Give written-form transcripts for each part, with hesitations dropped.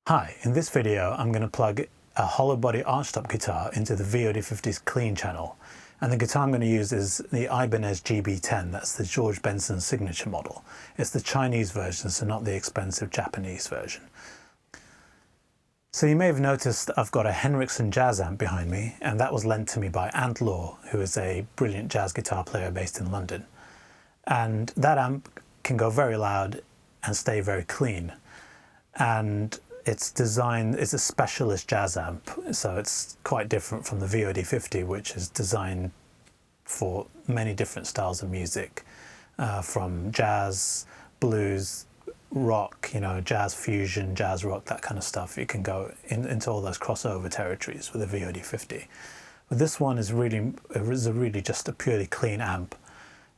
Hi, in this video I'm going to plug a hollow body archtop guitar into the VOD-50's clean channel, and the guitar I'm going to use is the Ibanez GB10. That's the George Benson signature model. It's the Chinese version, so not the expensive Japanese version. So you may have noticed I've got a Henriksen Jazz Amp behind me, and that was lent to me by Ant Law, who is a brilliant jazz guitar player based in London. And that amp can go very loud and stay very clean. And it's a specialist jazz amp, so it's quite different from the VOD-50, which is designed for many different styles of music, from jazz, blues, rock, jazz fusion, jazz rock, that kind of stuff. You can go into all those crossover territories with the VOD-50. But this one is really just a purely clean amp.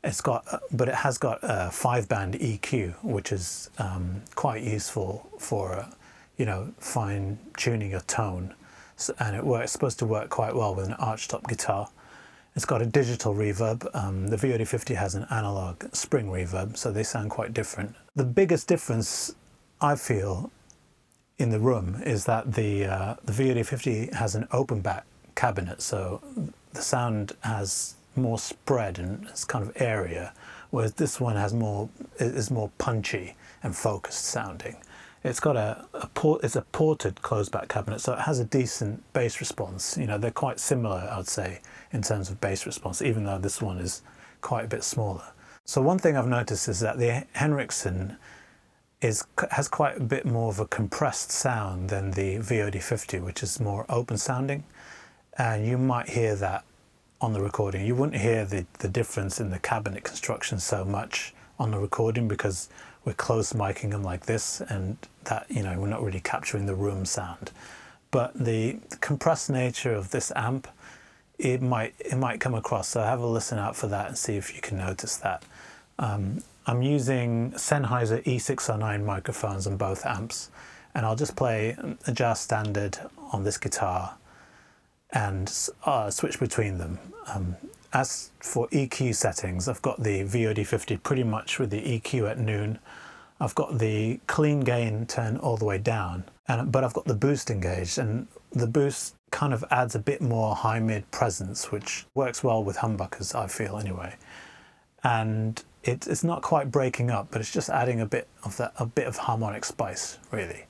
But it has got a 5-band EQ, which is quite useful for fine tuning your tone, and it's supposed to work quite well with an archtop guitar. It's got a digital reverb. The VOD-50 has an analog spring reverb, so they sound quite different. The biggest difference I feel in the room is that the VOD-50 has an open back cabinet, so the sound has more spread and it's kind of area, whereas this one is more punchy and focused sounding. It's got it's a ported closed back cabinet, so it has a decent bass response. They're quite similar, I would say, in terms of bass response, even though this one is quite a bit smaller. So one thing I've noticed is that the Henriksen has quite a bit more of a compressed sound than the VOD-50, which is more open sounding, and you might hear that on the recording. You wouldn't hear the difference in the cabinet construction so much on the recording because we're close miking them like this, and that we're not really capturing the room sound. But the compressed nature of this amp, it might come across, so have a listen out for that and see if you can notice that. I'm using Sennheiser E609 microphones on both amps, and I'll just play a jazz standard on this guitar and switch between them. As for EQ settings, I've got the VOD-50 pretty much with the EQ at noon. I've got the clean gain turned all the way down, but I've got the boost engaged, and the boost kind of adds a bit more high-mid presence, which works well with humbuckers, I feel anyway. And it's not quite breaking up, but it's just adding a bit of harmonic spice, really.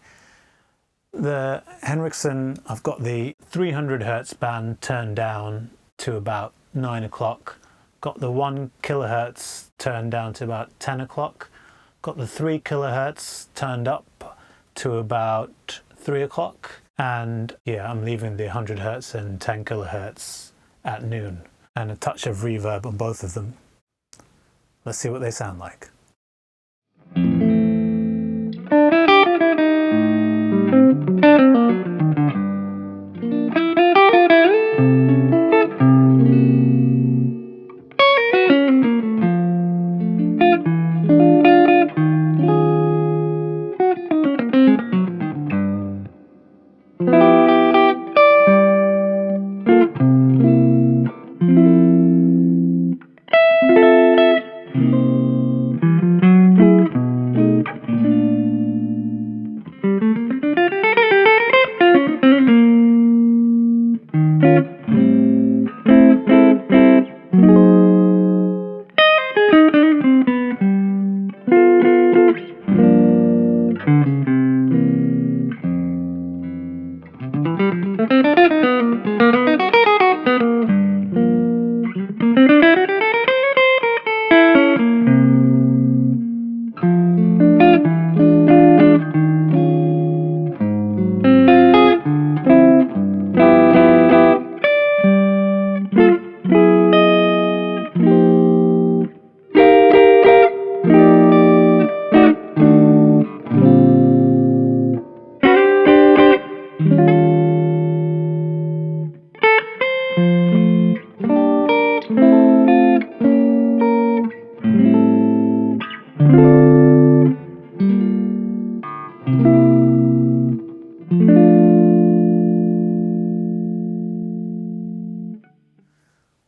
The Henriksen, I've got the 300 Hertz band turned down to about 9 o'clock, got the 1 kilohertz turned down to about 10 o'clock, got the 3 kilohertz turned up to about 3 o'clock, and yeah, I'm leaving the 100 hertz and 10 kilohertz at noon, and a touch of reverb on both of them. Let's see what they sound like.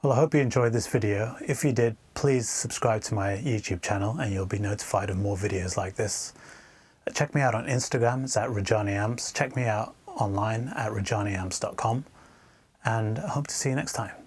Well, I hope you enjoyed this video. If you did, please subscribe to my YouTube channel and you'll be notified of more videos like this. Check me out on Instagram, it's at Rajani Amps. Check me out online at rajaniamps.com, and I hope to see you next time.